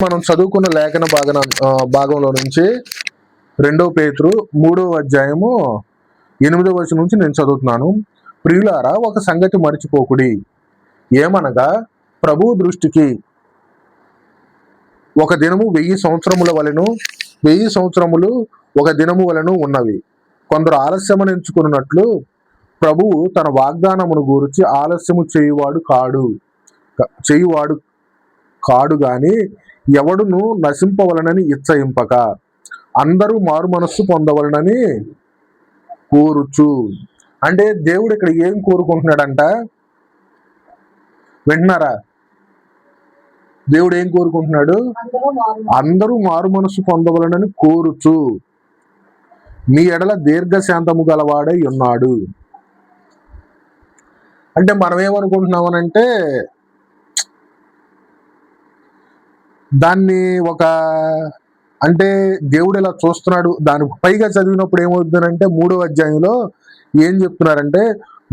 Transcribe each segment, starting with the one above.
మనం చదువుకున్న లేఖన భాగంలో నుంచి 2 పేతురు 3వ అధ్యాయము 8వ వచనం నుంచి నేను చదువుతున్నాను. ప్రియులారా, ఒక సంగతి మర్చిపోకుడి. ఏమనగా ప్రభువు దృష్టికి ఒక దినము 1000 సంవత్సరముల వలెను, 1000 సంవత్సరములు ఒక దినము వలెను ఉన్నవి. కొందరు ఆలస్యమని ఎంచుకున్నట్లు ప్రభువు తన వాగ్దానమును గూర్చి ఆలస్యము చేయువాడు కాడు గాని ఎవడును నశింపవలనని ఇచ్చయింపక అందరూ మారు మనస్సు పొందవలనని కోరుచు. అంటే దేవుడు ఇక్కడ ఏం కోరుకుంటున్నాడంట? వింటున్నారా? దేవుడు ఏం కోరుకుంటున్నాడు? అందరూ మారు మనస్సు పొందవలనని కోరుచు మీ ఎడల దీర్ఘశాంతము గలవాడై ఉన్నాడు. అంటే మనం ఏమనుకుంటున్నామనంటే దాన్ని అంటే దేవుడు ఇలా చూస్తున్నాడు. దాని పైగా చదివినప్పుడు ఏమవుతుందంటే 3వ అధ్యాయంలో ఏం చెప్తున్నారంటే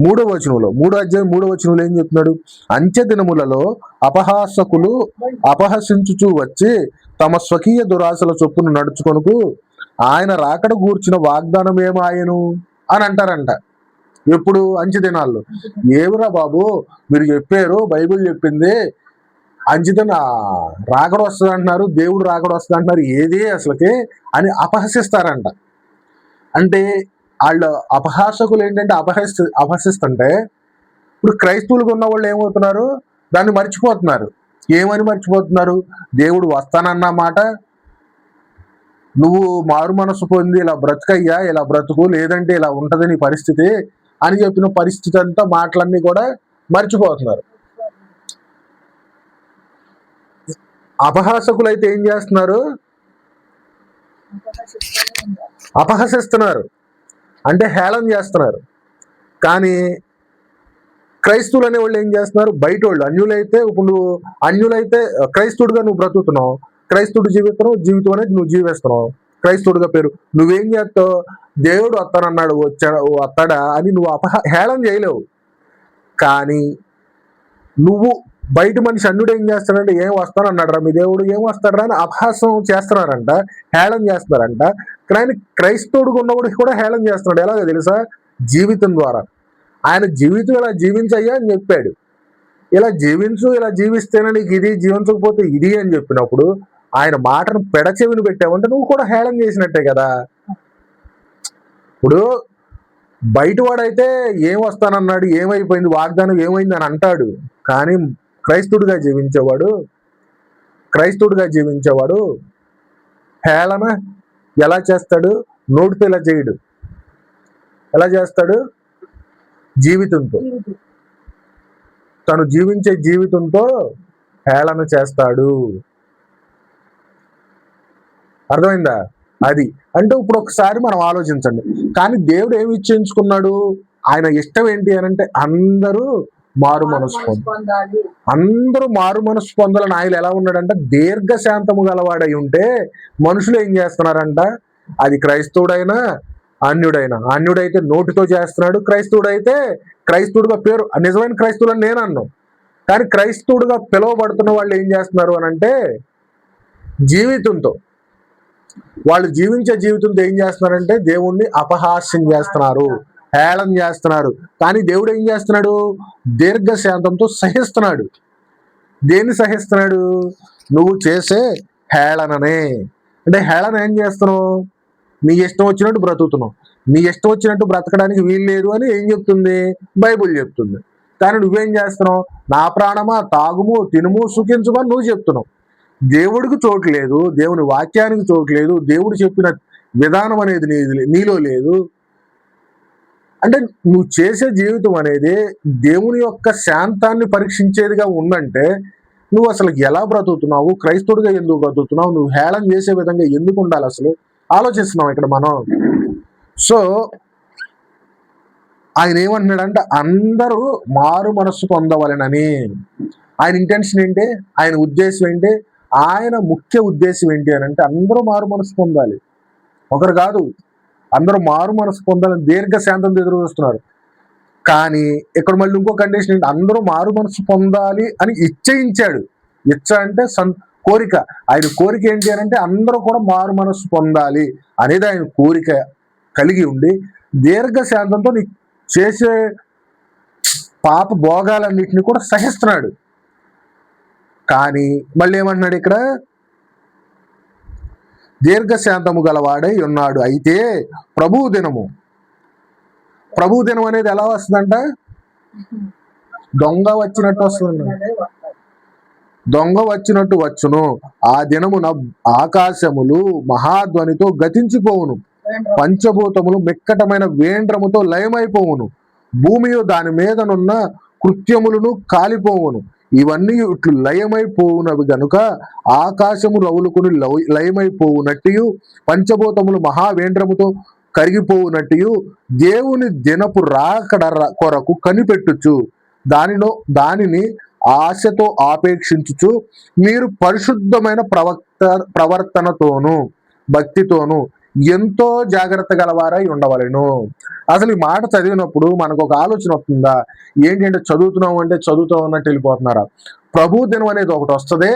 3వ వచనంలో 3వ అధ్యాయం 3వ వచనంలో ఏం చెప్తున్నాడు? అంత్య దినములలో అపహాసకులు అపహసించుచూ వచ్చి తమ స్వకీయ దురాశల చొప్పును నడుచుకొనుకు ఆయన రాకడ గూర్చిన వాగ్దానం ఏమాయను అని అంటారంట. ఎప్పుడు? అంత్య దినాల్లో. ఏమిరా బాబు మీరు చెప్పారు, బైబిల్ చెప్పింది అంచితన రాకడ వస్తుంది అంటున్నారు, దేవుడు రాకడ వస్తుంది అంటున్నారు, ఏది అసలుకి అని అపహసిస్తారంట. అంటే వాళ్ళు అపహాసకులు ఏంటంటే అపహసిస్తుంటే ఇప్పుడు క్రైస్తవులకు ఉన్న వాళ్ళు ఏమవుతున్నారు? దాన్ని మర్చిపోతున్నారు. ఏమని మర్చిపోతున్నారు? దేవుడు వస్తానన్న మాట, నువ్వు మారు మనసు పొంది ఇలా బ్రతుకయ్యా, ఇలా బ్రతుకు, లేదంటే ఇలా ఉంటది నీ పరిస్థితి అని చెప్పిన పరిస్థితి అంతా మాటలన్నీ కూడా మర్చిపోతున్నారు. అపహాసకులు అయితే ఏం చేస్తున్నారు? అపహసిస్తున్నారు, అంటే హేళన చేస్తున్నారు. కానీ క్రైస్తవులు అనే వాళ్ళు ఏం చేస్తున్నారు? బయట వాళ్ళు, అన్యులైతే, ఇప్పుడు నువ్వు అన్యులైతే క్రైస్తవుడిగా నువ్వు బ్రతుకుతున్నావు, క్రైస్తవుడు జీవితం అనేది నువ్వు జీవిస్తున్నావు, క్రైస్తవుడిగా పేరు. నువ్వేం చేస్తావు? దేవుడు వస్తానన్నాడు, వస్తాడా అని నువ్వు హేళన చేయలేవు. కానీ నువ్వు బయట మనిషి అన్యుడు ఏం చేస్తాడంటే ఏం వస్తానన్నాడు రా మీ దేవుడు, ఏం వస్తాడరా అని అపహాసం చేస్తున్నారంట, హేళన చేస్తున్నారంట. కానీ క్రైస్తవుడిగా ఉన్నవాడికి కూడా హేళన చేస్తున్నాడు. ఎలాగో తెలుసా? జీవితం ద్వారా. ఆయన జీవితం ఇలా జీవించయ్యా అని చెప్పాడు. ఇలా జీవించు, ఇలా జీవిస్తేనే నీకు ఇది, జీవించకపోతే ఇది అని చెప్పినప్పుడు ఆయన మాటను పెడచెవిని పెట్టావంటే నువ్వు కూడా హేళన చేసినట్టే కదా. ఇప్పుడు బయటవాడైతే ఏం వస్తానన్నాడు, ఏమైపోయింది, వాగ్దానం ఏమైంది అని అంటాడు. కానీ క్రైస్తవుడిగా జీవించేవాడు హేళన ఎలా చేస్తాడు? నోటితో ఇలా చేయడు. ఎలా చేస్తాడు? జీవితంతో, తను జీవించే జీవితంతో హేళన చేస్తాడు. అర్థమైందా? అది అంటే ఇప్పుడు ఒకసారి మనం ఆలోచించండి. కానీ దేవుడు ఏమి ఇచ్చేయించుకున్నాడు? ఆయన ఇష్టం ఏంటి అని అంటే అందరూ మారు మనసు పొందాలని. ఆయన ఎలా ఉన్నాడంటే దీర్ఘశాంతము గలవాడై ఉంటే మనుషులు ఏం చేస్తున్నారంట? అది క్రైస్తవుడైనా అన్యుడైతే నోటితో చేస్తున్నాడు, క్రైస్తవుడైతే క్రైస్తవుడిగా పేరు, నిజమైన క్రైస్తవుడు అని నేను అన్నాను. కానీ క్రైస్తవుడిగా పిలువబడుతున్న వాళ్ళు ఏం చేస్తున్నారు అని అంటే జీవితంతో, వాళ్ళు జీవించే జీవితంతో ఏం చేస్తున్నారంటే దేవుణ్ణి అపహాస్యం చేస్తున్నారు, హేళన చేస్తున్నారు. కానీ దేవుడు ఏం చేస్తున్నాడు? దీర్ఘశాంతంతో సహిస్తున్నాడు. దేన్ని సహిస్తున్నాడు? నువ్వు చేసే హేళననే. అంటే హేళన ఏం చేస్తున్నావు? నీ ఇష్టం వచ్చినట్టు బ్రతుకుతున్నావు. నీ ఇష్టం వచ్చినట్టు బ్రతకడానికి వీలు లేదు అని ఏం చెప్తుంది? బైబుల్ చెప్తుంది. కానీ నువ్వేం చేస్తున్నావు? నా ప్రాణమా తాగుము, తినుము, సుఖించుమని నువ్వు చెప్తున్నావు. దేవుడికి చోటు లేదు, దేవుని వాక్యానికి చోటు లేదు, దేవుడు చెప్పిన విధానం అనేది నీలో లేదు. అంటే నువ్వు చేసే జీవితం అనేది దేవుని యొక్క శాంతాన్ని పరీక్షించేదిగా ఉందంటే నువ్వు అసలు ఎలా బ్రతుకుతున్నావు? క్రైస్తవుడిగా ఎందుకు బ్రతుకుతున్నావు? నువ్వు హేళన చేసే విధంగా ఎందుకు ఉండాలి? అసలు ఆలోచిస్తున్నాం ఇక్కడ మనం. సో ఆయన ఏమంటున్నాడంటే అందరూ మారు మనస్సు పొందవలెనని. ఆయన ఇంటెన్షన్ ఏంటి? ఆయన ఉద్దేశం ఏంటి? ఆయన ముఖ్య ఉద్దేశం ఏంటి అని అంటే అందరూ మారు మనసు పొందాలి. ఒకరు కాదు, అందరూ మారు మనసు పొందాలని దీర్ఘశాంతంతో ఎదురు చూస్తున్నారు. కానీ ఇక్కడ మళ్ళీ ఇంకో కండిషన్ ఏంటి? అందరూ మారు మనసు పొందాలి అని ఇచ్చయించాడు. ఇచ్చ అంటే కోరిక. ఆయన కోరిక ఏంటి అని అంటే అందరూ కూడా మారు మనస్సు పొందాలి అనేది ఆయన కోరిక కలిగి ఉండి దీర్ఘశాంతంతో నీ చేసే పాప భోగాలన్నిటిని కూడా సహిస్తున్నాడు. కానీ మళ్ళీ ఏమంటున్నాడు ఇక్కడ, దీర్ఘశాంతము గలవాడై ఉన్నాడు. అయితే ప్రభువు దినం అనేది ఎలా వస్తుందంట? దొంగ వచ్చినట్టు వస్తుంది. దొంగ వచ్చినట్టు వచ్చును. ఆ దినమున ఆకాశములు మహాధ్వనితో గతించిపోవును, పంచభూతములు మిక్కటమైన వేండ్రముతో లయమైపోవును, భూమియు దాని మీదనున్న కృత్యములను కాలిపోవును. ఇవన్నీ ఇట్లు లయమైపోవునవి గనుక ఆకాశము రవులుకుని లయమైపోవునట్టు పంచభూతములు మహావేంద్రముతో కరిగిపోవునట్టు దేవుని దినపు రాకడ కొరకు కనిపెట్టుచు దానిని ఆశతో ఆపేక్షించుచు మీరు పరిశుద్ధమైన ప్రవర్తనతోనూ భక్తితోనూ ఎంతో జాగ్రత్త గలవారై ఉండవలెను. అసలు ఈ మాట చదివినప్పుడు మనకు ఒక ఆలోచన వస్తుందా? ఏంటంటే చదువుతున్నాం అంటే చదువుతాం అన్నట్టు వెళ్ళిపోతున్నారా? ప్రభు దినం అనేది ఒకటి వస్తుంది.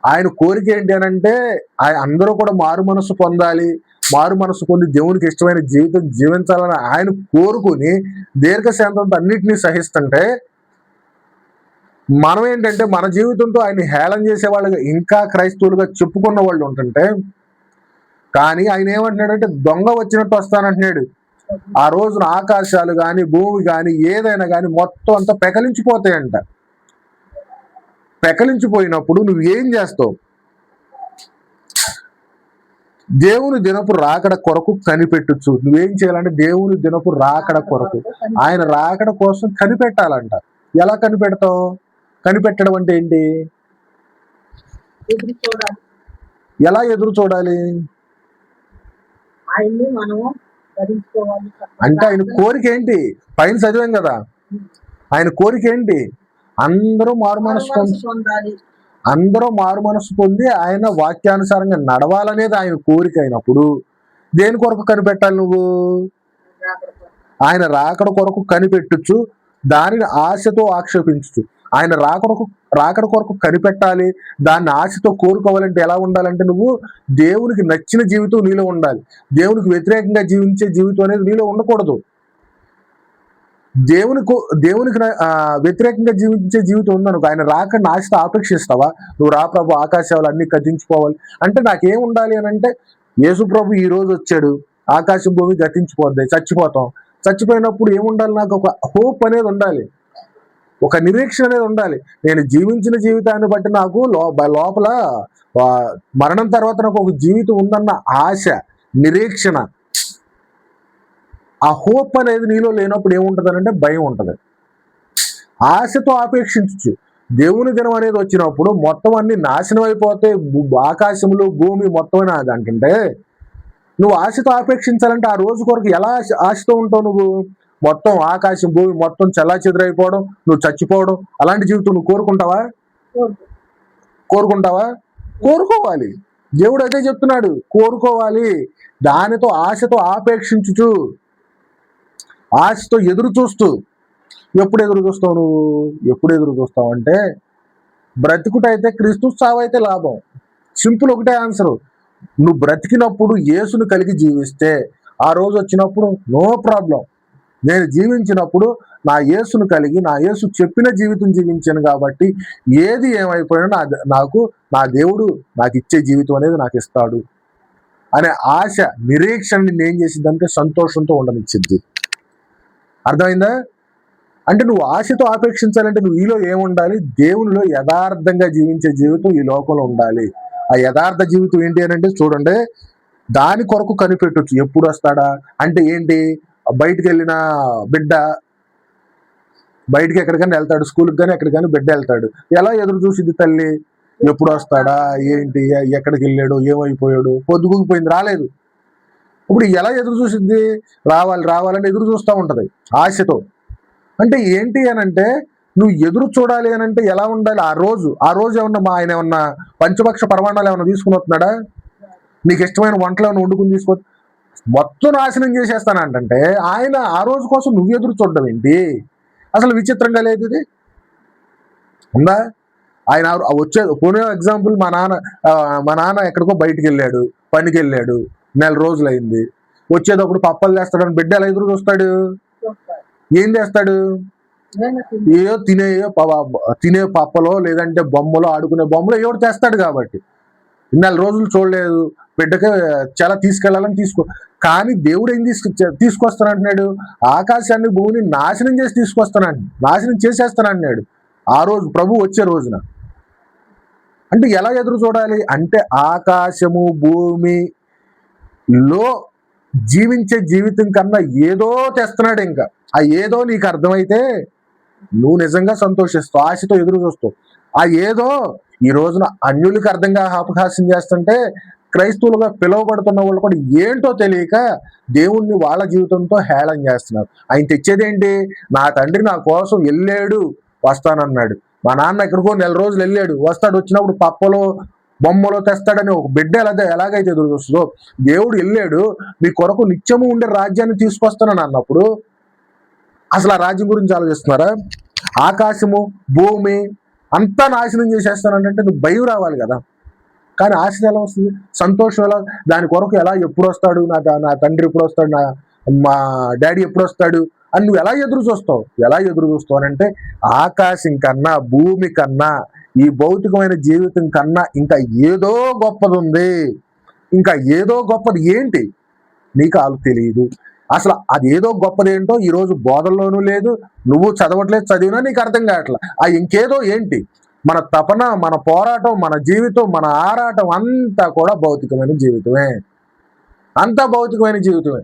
ఆయన కోరిక ఏంటి అని అంటే అందరూ కూడా మారు మనసు పొందాలి, మారు మనసు పొంది దేవునికి ఇష్టమైన జీవితం జీవించాలని ఆయన కోరుకుని దీర్ఘశాంతంతో అన్నిటినీ సహిస్తుంటే, మనం ఏంటంటే మన జీవితంతో ఆయన హేళన చేసే వాళ్ళగా ఇంకా క్రైస్తవులుగా చెప్పుకున్న వాళ్ళు ఉంటుంటే, కానీ ఆయన ఏమంటున్నాడంటే దొంగ వచ్చినట్టు వస్తానంటున్నాడు. ఆ రోజున ఆకాశాలు కానీ భూమి కానీ ఏదైనా కానీ మొత్తం అంతా పెకలించిపోతాయంట. పెకలించిపోయినప్పుడు నువ్వు ఏం చేస్తావు? దేవుని దినపు రాకడ కొరకు కనిపెట్టచ్చు. నువ్వేం చేయాలంటే దేవుని దినపు రాకడ కొరకు, ఆయన రాకడ కోసం కనిపెట్టాలంట. ఎలా కనిపెడతావు? కనిపెట్టడం అంటే ఏంటి? ఎలా ఎదురు చూడాలి అంటే? ఆయన కోరిక ఏంటి? పైన చదివాం కదా, ఆయన కోరిక ఏంటి? అందరూ మారు మనసు పొంది ఆయన వాక్యానుసారంగా నడవాలనేది ఆయన కోరిక అయినప్పుడు దేని కొరకు కనిపెట్టాలి నువ్వు? ఆయన రాకడ కొరకు కనిపెట్టచ్చు, దానిని ఆశతో ఆక్షేపించచ్చు. ఆయన రాకడ కొరకు కనిపెట్టాలి, దాన్ని ఆశతో కోరుకోవాలంటే ఎలా ఉండాలంటే నువ్వు దేవునికి నచ్చిన జీవితం నీలో ఉండాలి. దేవునికి వ్యతిరేకంగా జీవించే జీవితం అనేది నీలో ఉండకూడదు. దేవునికి వ్యతిరేకంగా జీవించే జీవితం ఉందనుకో, ఆయన రాకడిని ఆశతో ఆపేక్షిస్తావా? నువ్వు రా ప్రభు, ఆకాశాలు అన్ని గతించిపోవాలి అంటే నాకేం ఉండాలి అని అంటే, యేసు ప్రభు ఈ రోజు వచ్చాడు, ఆకాశం భూమి గతించిపోద్ది, చచ్చిపోతాం. చచ్చిపోయినప్పుడు ఏముండాలి? నాకు ఒక హోప్ అనేది ఉండాలి, ఒక నిరీక్షణ అనేది ఉండాలి. నేను జీవించిన జీవితాన్ని బట్టి నాకు లోపల మరణం తర్వాత నాకు ఒక జీవితం ఉందన్న ఆశ, నిరీక్షణ, ఆ హోప్ అనేది నీలో లేనప్పుడు ఏముంటుంది అంటే భయం ఉంటుంది. ఆశతో ఆపేక్షించు. దేవుని దినం అనేది వచ్చినప్పుడు మొత్తం అన్ని నాశనం అయిపోతే, ఆకాశములు భూమి మొత్తం అది అంటుంటే నువ్వు ఆశతో ఆపేక్షించాలంటే ఆ రోజు కొరకు ఎలా ఆశతో ఉంటావు నువ్వు? మొత్తం ఆకాశం భూమి మొత్తం చెల్లాచెదురైపోవడం, నువ్వు చచ్చిపోవడం, అలాంటి జీవితం నువ్వు కోరుకుంటావా? కోరుకోవాలి. దేవుడు అదే చెప్తున్నాడు, కోరుకోవాలి. దానితో ఆశతో ఆపేక్షించు, ఆశతో ఎదురు చూస్తూ. ఎప్పుడు ఎదురు చూస్తావు నువ్వు? ఎప్పుడు ఎదురు చూస్తావు అంటే బ్రతుకుటైతే క్రీస్తు, చావైతే లాభం. సింపుల్, ఒకటే ఆన్సరు. నువ్వు బ్రతికినప్పుడు యేసును కలిగి జీవిస్తే ఆ రోజు వచ్చినప్పుడు నో ప్రాబ్లం. నేను జీవించినప్పుడు నా యేసును కలిగి నా యేసు చెప్పిన జీవితం జీవించాను కాబట్టి ఏది ఏమైపోయినా నాకు నా దేవుడు నాకు ఇచ్చే జీవితం అనేది నాకు ఇస్తాడు అనే ఆశ, నిరీక్షణని ఏం చేసిందంటే సంతోషంతో ఉండనిచ్చింది. అర్థమైందా? అంటే నువ్వు ఆశతో ఆపేక్షించాలంటే నువ్వు ఈలో ఏముండాలి? దేవునిలో యథార్థంగా జీవించే జీవితం ఈ లోకంలో ఉండాలి. ఆ యథార్థ జీవితం ఏంటి అని అంటే చూడండి, దాని కొరకు కనిపెట్టచ్చు. ఎప్పుడు వస్తాడా అంటే ఏంటి? బయటికి వెళ్ళిన బిడ్డ బయటికి ఎక్కడికైనా వెళ్తాడు, స్కూల్కి కానీ ఎక్కడికి కానీ బిడ్డ వెళ్తాడు. ఎలా ఎదురు చూసిద్ది తల్లి? ఎప్పుడు వస్తాడా, ఏంటి, ఎక్కడికి వెళ్ళాడు, ఏమైపోయాడు, పొద్దుగుపోయింది, రాలేదు. ఇప్పుడు ఎలా ఎదురు చూసిద్ది? రావాలని ఎదురు చూస్తూ ఉంటది ఆశతో. అంటే ఏంటి అని అంటే నువ్వు ఎదురు చూడాలి అని అంటే ఎలా ఉండాలి? ఆ రోజు ఏమన్నా ఆయన ఏమన్నా పంచభక్ష పరమాణాలు ఏమన్నా తీసుకుని వస్తున్నాడా? నీకు ఇష్టమైన వంటలు ఏమైనా వండుకుని తీసుకో, మొత్తం నాశనం చేసేస్తానంటే ఆయన ఆ రోజు కోసం నువ్వు ఎదురు చూడడం ఏంటి? అసలు విచిత్రంగా లేదు ఇది? ఉందా? ఆయన వచ్చే పోనీ ఎగ్జాంపుల్ మా నాన్న ఎక్కడికో బయటికి వెళ్ళాడు, పనికి వెళ్ళాడు, నెల రోజులు అయింది. వచ్చేటప్పుడు పప్పలు చేస్తాడని బిడ్డ ఎలా ఎదురు చూస్తాడు? ఏం చేస్తాడు? ఏయో తినే పప్పలో లేదంటే బొమ్మలో, ఆడుకునే బొమ్మలో ఏదో చేస్తాడు. కాబట్టి నెల రోజులు చూడలేదు, బిడ్డకి చాలా తీసుకెళ్లాలని కానీ దేవుడు ఏం తీసుకొస్తానంటున్నాడు? ఆకాశాన్ని భూమిని నాశనం చేసి తీసుకొస్తానండి, నాశనం చేసేస్తానంటున్నాడు ఆ రోజు ప్రభు వచ్చే రోజున. అంటే ఎలా ఎదురు చూడాలి అంటే ఆకాశము భూమిలో జీవించే జీవితం కన్నా ఏదో తెస్తున్నాడు. ఇంకా ఆ ఏదో నీకు అర్థమైతే నువ్వు నిజంగా సంతోషిస్తావు, ఆశతో ఎదురు చూస్తావు. ఆ ఏదో ఈ రోజున అన్యులకు అర్థంగా అపహాస్యం చేస్తుంటే క్రైస్తవులుగా పిలువబడుతున్న వాళ్ళు కూడా ఏంటో తెలియక దేవుణ్ణి వాళ్ళ జీవితంతో హేళన చేస్తున్నారు. ఆయన తెచ్చేదేంటి? నా తండ్రి నా కోసం వెళ్ళాడు, వస్తానన్నాడు. మా నాన్న ఎక్కడికో నెల రోజులు వెళ్ళాడు, వస్తాడు, వచ్చినప్పుడు పప్పలో బొమ్మలో తెస్తాడని ఒక బిడ్డ ఎలాగైతే ఎదురు చూస్తుందో, దేవుడు వెళ్ళాడు మీ కొరకు నిత్యము ఉండే రాజ్యాన్ని తీసుకొస్తానని అన్నప్పుడు అసలు ఆ రాజ్యం గురించి ఆలోచిస్తున్నారా? ఆకాశము భూమి అంతా నాశనం చేసేస్తానంటే నువ్వు భయం రావాలి కదా. కానీ ఆశ ఎలా వస్తుంది? సంతోషం ఎలా? దాని కొరకు ఎప్పుడు వస్తాడు నా తండ్రి ఎప్పుడు వస్తాడు, మా డాడీ ఎప్పుడు వస్తాడు అని నువ్వు ఎలా ఎదురు చూస్తావు అంటే ఆకాశం కన్నా, భూమి కన్నా, ఈ భౌతికమైన జీవితం కన్నా ఇంకా ఏదో గొప్పది ఉంది. ఇంకా ఏదో గొప్పది ఏంటి నీకు తెలియదు. అసలు అదేదో గొప్పదేంటో ఈరోజు బోధల్లోనూ లేదు, నువ్వు చదివినా నీకు అర్థం కావట్లా. ఆ ఇంకేదో ఏంటి? మన తపన, మన పోరాటం, మన జీవితం, మన ఆరాటం అంతా కూడా భౌతికమైన జీవితమే. అంతా భౌతికమైన జీవితమే.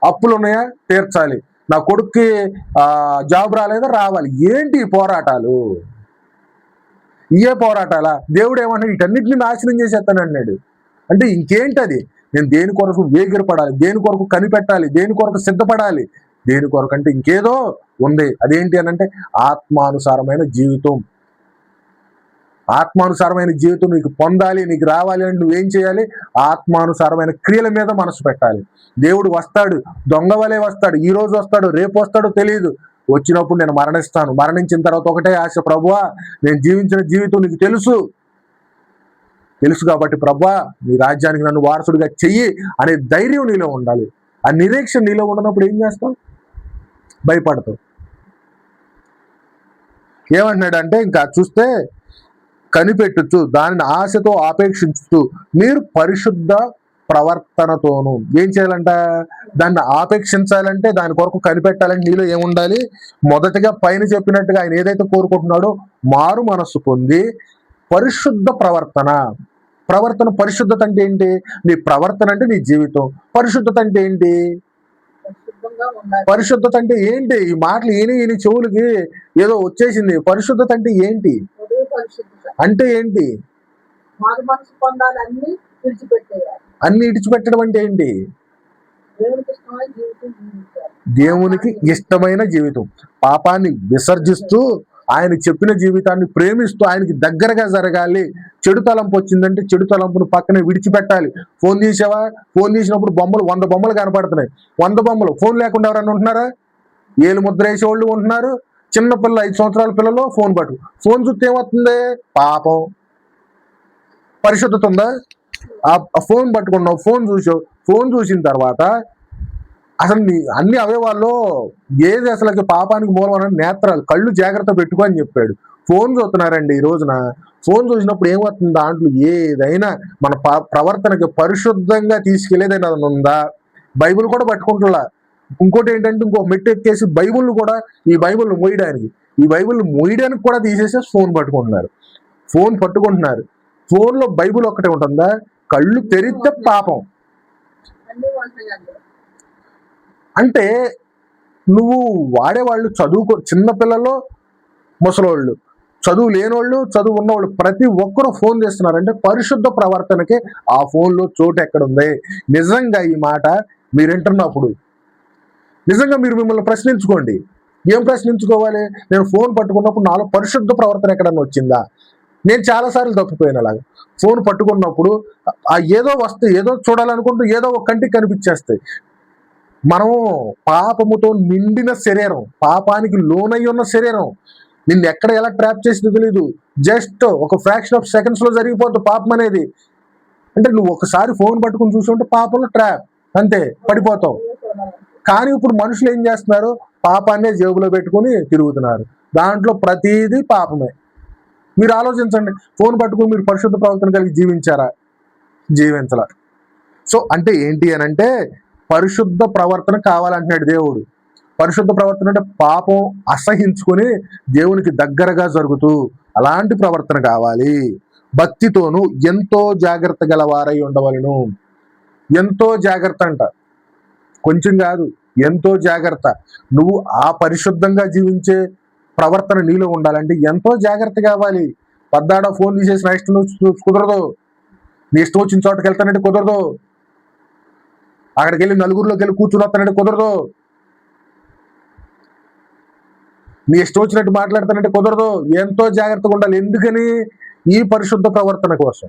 అప్పులు ఉన్నాయా? తీర్చాలి. నా కొడుక్కి జాబ్ రాలేదా? రావాలి. ఏంటి పోరాటాలు? ఇయే పోరాటాలా? దేవుడు ఏమన్నాడు? వీటన్నిటిని నాశనం చేసేస్తానన్నాడు. అంటే ఇంకేంటది? నేను దేని కొరకు వేగిరపడాలి, దేని కొరకు కనిపెట్టాలి, దేని కొరకు సిద్ధపడాలి, దేని కొరకు అంటే ఇంకేదో ఉంది. అదేంటి అని అంటే ఆత్మానుసారమైన జీవితం. ఆత్మానుసారమైన జీవితం నీకు పొందాలి, నీకు రావాలి అంటే నువ్వేం చేయాలి? ఆత్మానుసారమైన క్రియల మీద మనసు పెట్టాలి. దేవుడు వస్తాడు, దొంగ వలే వస్తాడు. ఈ రోజు వస్తాడు, రేపు వస్తాడో తెలియదు. వచ్చినప్పుడు నేను మరణిస్తాను. మరణించిన తర్వాత ఒకటే ఆశ, ప్రభువా నేను జీవించిన జీవితం నీకు తెలుసు కాబట్టి ప్రభువా నీ రాజ్యానికి నన్ను వారసుడిగా చెయ్యి అనే ధైర్యం నీలో ఉండాలి. ఆ నిరీక్షణ నీలో ఉండనప్పుడు ఏం చేస్తావు? భయపడతావు. ఏమంటున్నాడంటే ఇంకా చూస్తే కనిపెట్టుచు దానిని ఆశతో ఆపేక్షించుతూ మీరు పరిశుద్ధ ప్రవర్తనతోను ఏం చేయాలంట? దాన్ని ఆపేక్షించాలంటే, దాని కొరకు కనిపెట్టాలంటే నీలో ఏముండాలి? మొదటిగా పైన చెప్పినట్టుగా ఆయన ఏదైతే కోరుకుంటున్నాడో మారు మనస్సు పొంది పరిశుద్ధ ప్రవర్తన. పరిశుద్ధత అంటే ఏంటి? నీ ప్రవర్తన అంటే నీ జీవితం. పరిశుద్ధత అంటే ఏంటి? పరిశుద్ధత అంటే ఏంటి? ఈ మాటలు ఈయన చెవులకి ఏదో వచ్చేసింది. పరిశుద్ధత అంటే ఏంటి? అంటే ఏంటి? అన్ని ఇడిచిపెట్టడం అంటే ఏంటి? దేవునికి ఇష్టమైన జీవితం. పాపాన్ని విసర్జిస్తూ ఆయన చెప్పిన జీవితాన్ని ప్రేమిస్తూ ఆయనకి దగ్గరగా జరగాలి. చెడు తలంపు వచ్చిందంటే చెడు తలంపును పక్కనే విడిచిపెట్టాలి. ఫోన్ తీసావా? ఫోన్ తీసినప్పుడు 100 బొమ్మలు కనపడుతున్నాయి. 100 బొమ్మలు. ఫోన్ లేకుండా ఎవరన్నా ఉంటున్నారా? ఏలు ముద్ర వేసేవాళ్ళు ఉంటున్నారు. చిన్న పిల్లలు, 5 సంవత్సరాల పిల్లలు ఫోన్ ఫోన్ చూస్తే ఏమవుతుంది? పాపం. పరిశుద్ధత ఉందా? ఆ ఫోన్ పట్టుకున్నావు, ఫోన్ చూసావు. ఫోన్ చూసిన తర్వాత అసలు అన్ని అవయవాల్లో ఏది అసలు పాపానికి మూలమైన నేత్రాలు, కళ్ళు జాగ్రత్త పెట్టుకో అని చెప్పాడు. ఫోన్ చూస్తున్నారండి ఈ రోజున. ఫోన్ చూసినప్పుడు ఏమవుతుంది? దాంట్లో ఏదైనా మన ప్రవర్తనకి పరిశుద్ధంగా తీసుకెళ్లేదైనా ఉందా? బైబిల్ కూడా పట్టుకుంటున్నా. ఇంకోటి ఏంటంటే ఇంకో మెట్టు ఎక్కేసి బైబిల్ని కూడా, ఈ బైబిల్ని మోయడానికి కూడా తీసేసి ఫోన్ పట్టుకుంటున్నారు. ఫోన్లో బైబిల్ ఒక్కటే ఉంటుందా? కళ్ళు తెరిస్తే పాపం. అంటే నువ్వు వాడేవాళ్ళు చిన్నపిల్లలు, ముసలోళ్ళు, చదువు లేనోళ్ళు, చదువు ఉన్నవాళ్ళు ప్రతి ఒక్కరూ ఫోన్ చేస్తున్నారంటే పరిశుద్ధ ప్రవర్తనకి ఆ ఫోన్లో చోటు ఎక్కడుంది? నిజంగా ఈ మాట మీరు వింటున్నప్పుడు నిజంగా మీరు మిమ్మల్ని ప్రశ్నించుకోండి. ఏం ప్రశ్నించుకోవాలి? నేను ఫోన్ పట్టుకున్నప్పుడు నాలో పరిశుద్ధ ప్రవర్తన ఎక్కడన్నా వచ్చిందా? నేను చాలాసార్లు తప్పిపోయాను అలాగా. ఫోన్ పట్టుకున్నప్పుడు ఏదో వస్తే, ఏదో చూడాలనుకుంటూ ఏదో ఒక కంటికి కనిపించేస్తాయి. మనం పాపముతో నిండిన శరీరం, పాపానికి లోనై ఉన్న శరీరం, నిన్ను ఎక్కడ ఎలా ట్రాప్ చేసిందో తెలియదు. జస్ట్ ఒక ఫ్రాక్షన్ ఆఫ్ సెకండ్స్ లో జరిగిపోతుంది పాపం అనేది. అంటే నువ్వు ఒకసారి ఫోన్ పట్టుకుని చూసుకుంటే పాపంలో ట్రాప్, అంతే, పడిపోతావు. కానీ ఇప్పుడు మనుషులు ఏం చేస్తున్నారు? పాపాన్నే జేబులో పెట్టుకుని తిరుగుతున్నారు. దాంట్లో ప్రతిదీ పాపమే. మీరు ఆలోచించండి, ఫోన్ పట్టుకుని మీరు పరిశుద్ధ ప్రవర్తన కలిగి జీవించారా? జీవించాల. సో అంటే ఏంటి అని అంటే పరిశుద్ధ ప్రవర్తన కావాలంటున్నాడు దేవుడు. పరిశుద్ధ ప్రవర్తన అంటే పాపం అసహించుకొని దేవునికి దగ్గరగా జరుగుతూ అలాంటి ప్రవర్తన కావాలి. భక్తితోనూ ఎంతో జాగ్రత్త గలవారై ఉండవలను. ఎంతో జాగ్రత్త అంట, కొంచెం కాదు, ఎంతో జాగ్రత్త. నువ్వు ఆ పరిశుద్ధంగా జీవించే ప్రవర్తన నీలో ఉండాలంటే ఎంతో జాగ్రత్త కావాలి. పద్దాడ ఫోన్ తీసేసి నా ఇష్టం కుదరదు, నీ ఇష్టం వచ్చిన చోటకి వెళ్తానంటే కుదరదు, అక్కడికి వెళ్ళి నలుగురిలోకి వెళ్ళి కూర్చుని వస్తానంటే కుదరదు, నీ ఇష్టం వచ్చినట్టు మాట్లాడతానంటే కుదరదు. ఎంతో జాగ్రత్తగా ఉండాలి. ఎందుకని? ఈ పరిశుద్ధ ప్రవర్తన కోసం.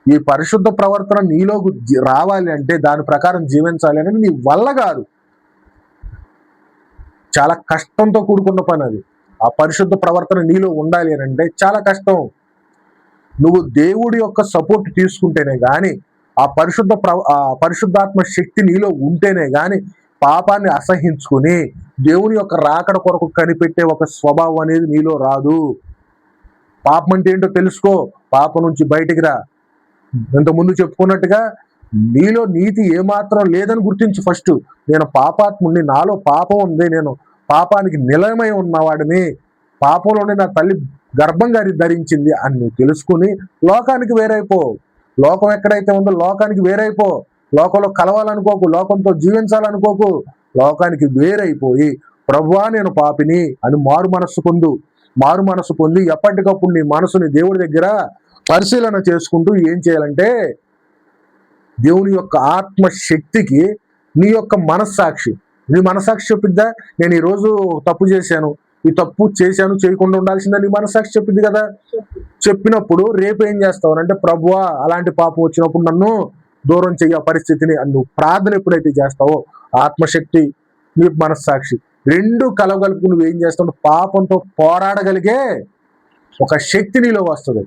ఈ పరిశుద్ధ ప్రవర్తన నీలోకి రావాలి అంటే, దాని ప్రకారం జీవించాలి అనేది నీ వల్ల కాదు, చాలా కష్టంతో కూడుకున్న పని అది. ఆ పరిశుద్ధ ప్రవర్తన నీలో ఉండాలి అని అంటే చాలా కష్టం. నువ్వు దేవుడి యొక్క సపోర్ట్ తీసుకుంటేనే గాని, ఆ పరిశుద్ధాత్మ శక్తి నీలో ఉంటేనే గాని పాపాన్ని అసహించుకుని దేవుని యొక్క రాకడ కొరకు కనిపెట్టే ఒక స్వభావం అనేది నీలో రాదు. పాపం అంటే ఏంటో తెలుసుకో, పాపం నుంచి బయటికి రా. ఇంతకుముందు చెప్పుకున్నట్టుగా నీలో నీతి ఏమాత్రం లేదని గుర్తించు. ఫస్ట్ నేను పాపాత్ముడిని, నాలో పాపం ఉంది, నేను పాపానికి నిలయమై ఉన్నవాడిని, పాపంలోనే నా తల్లి గర్భంగా ధరించింది అని నువ్వు తెలుసుకుని లోకానికి వేరైపో. లోకం ఎక్కడైతే ఉందో లోకానికి వేరైపో. లోకంలో కలవాలనుకోకు, లోకంతో జీవించాలనుకోకు. లోకానికి వేరైపోయి ప్రభువా నేను పాపిని అని మారు మనస్సు పొంది ఎప్పటికప్పుడు నీ మనసుని దేవుడి దగ్గర పరిశీలన చేసుకుంటూ ఏం చేయాలంటే, దేవుని యొక్క ఆత్మశక్తికి నీ యొక్క మనస్సాక్షి, నీ మనస్సాక్షి చెప్పిద్దా? నేను ఈరోజు తప్పు చేశాను, ఈ తప్పు చేశాను, చేయకుండా ఉండాల్సిందా? నీ మనస్సాక్షి చెప్పిద్ది కదా. చెప్పినప్పుడు రేపు ఏం చేస్తావు అంటే, ప్రభువా అలాంటి పాపం వచ్చినప్పుడు నన్ను దూరం చెయ్య పరిస్థితిని నువ్వు ప్రార్థన ఎప్పుడైతే చేస్తావో, ఆత్మశక్తి నీ మనస్సాక్షి రెండు కలగలుపు నువ్వు ఏం చేస్తావు? పాపంతో పోరాడగలిగే ఒక శక్తి నీలో వస్తుంది.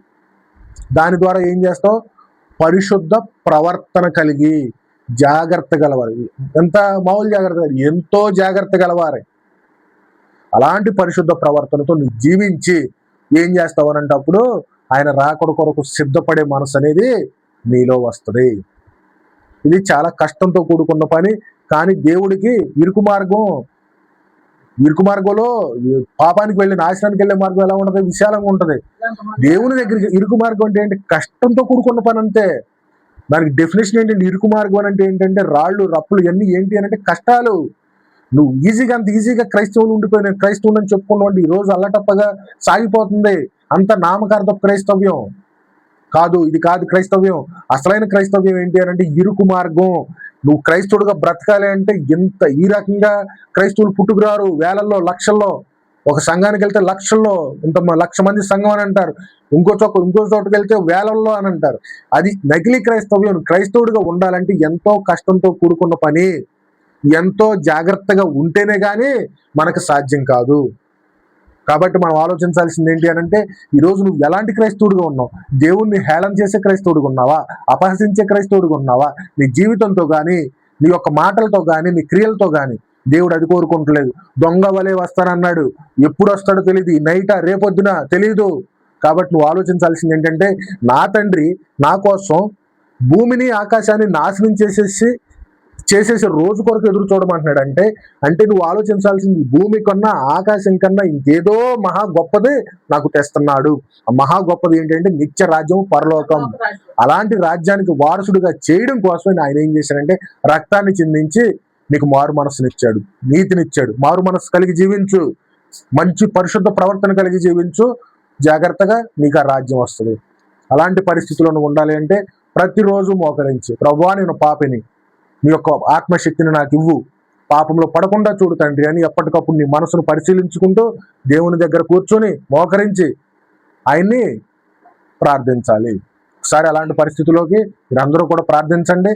దాని ద్వారా ఏం చేస్తావు? పరిశుద్ధ ప్రవర్తన కలిగి జాగ్రత్త గలవారు. ఎంత మామూలు జాగ్రత్త, ఎంతో జాగ్రత్త గలవారే. అలాంటి పరిశుద్ధ ప్రవర్తనతో నువ్వు జీవించి ఏం చేస్తావు అనంటే అప్పుడు ఆయన రాకడ కొరకు సిద్ధపడే మనసు అనేది నీలో వస్తుంది. ఇది చాలా కష్టంతో కూడుకున్న పని. కానీ దేవుడికి ఇరుకు మార్గంలో పాపానికి వెళ్ళి నాశనానికి వెళ్ళే మార్గం ఎలా ఉంటది? విశాలంగా ఉంటది. దేవుని దగ్గరికి ఇరుకు మార్గం అంటే ఏంటి? కష్టంతో కూడుకున్న పని అంతే. దానికి డెఫినేషన్ ఏంటంటే ఇరుకు మార్గం అంటే ఏంటంటే రాళ్ళు రప్పులు ఇవన్నీ ఏంటి అంటే కష్టాలు. నువ్వు అంత ఈజీగా క్రైస్తవులు ఉండిపోయి నేను క్రైస్తవుని అని చెప్పుకున్నావు, ఈ రోజు అల్లటప్పగా సాగిపోతుంది. అంత నామకార్థ క్రైస్తవ్యం కాదు, ఇది కాదు క్రైస్తవ్యం. అసలైన క్రైస్తవ్యం ఏంటి అని అంటే ఇరుకు మార్గం. నువ్వు క్రైస్తవుడుగా బ్రతకాలి అంటే ఈ రకంగా క్రైస్తవులు పుట్టుకురారు వేలల్లో లక్షల్లో. ఒక సంఘానికి వెళ్తే లక్షల్లో, 1,00,000 మంది సంఘం అని అంటారు. ఇంకో చోటుకి వెళ్తే వేలల్లో అని అంటారు. అది నకిలీ క్రైస్తవ్యం. క్రైస్తవుడిగా ఉండాలంటే ఎంతో కష్టంతో కూడుకున్న పని, ఎంతో జాగ్రత్తగా ఉంటేనే గాని మనకు సాధ్యం కాదు. కాబట్టి మనం ఆలోచించాల్సింది ఏంటి అని అంటే, ఈరోజు నువ్వు ఎలాంటి క్రైస్తవుడిగా ఉన్నావు? దేవుణ్ణి హేళన చేసే క్రైస్తవుడిగా ఉన్నావా? అపహసించే క్రైస్తవుడిగా ఉన్నావా? నీ జీవితంతో కానీ, నీ యొక్క మాటలతో కానీ, నీ క్రియలతో కానీ దేవుడు అది కోరుకుంటలేదు. దొంగ వలే వస్తానన్నాడు, ఎప్పుడు వస్తాడో తెలియదు, నైటా రేపొద్దున తెలియదు. కాబట్టి నువ్వు ఆలోచించాల్సింది ఏంటంటే, నా తండ్రి నా కోసం భూమిని ఆకాశాన్ని నాశనం చేసేసి రోజు కొరకు ఎదురు చూడమంటున్నాడు. అంటే నువ్వు ఆలోచించాల్సింది భూమి కన్నా ఆకాశం కన్నా ఇంకేదో మహా గొప్పది నాకు తెస్తున్నాడు. ఆ మహా గొప్పది ఏంటంటే నిత్య రాజ్యం, పరలోకం. అలాంటి రాజ్యానికి వారసుడిగా చేయడం కోసమే ఆయన ఏం చేశాడంటే రక్తాన్ని చిందించి నీకు మారు మనస్సునిచ్చాడు, నీతినిచ్చాడు. మారు మనస్సు కలిగి జీవించు, మంచి పరిశుద్ధ ప్రవర్తన కలిగి జీవించు, జాగ్రత్తగా నీకు ఆ రాజ్యం వస్తుంది. అలాంటి పరిస్థితుల్లో నువ్వు ఉండాలి అంటే ప్రతిరోజు మోకరించి, ప్రభువా నేను పాపిని, నీ యొక్క ఆత్మశక్తిని నాకు ఇవ్వు, పాపంలో పడకుండా చూడు తండ్రి అని ఎప్పటికప్పుడు నీ మనసును పరిశీలించుకుంటూ దేవుని దగ్గర కూర్చొని మోకరించి ఆయన్ని ప్రార్థించాలి. ఒకసారి అలాంటి పరిస్థితుల్లోకి మీరందరూ కూడా ప్రార్థించండి.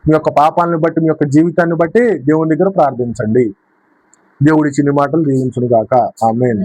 మీ యొక్క పాపాలను బట్టి, మీ యొక్క జీవితాన్ని బట్టి దేవుని దగ్గర ప్రార్థించండి. దేవుడి చిన్ని మాటలు దీవించును గాక. ఆమేన్.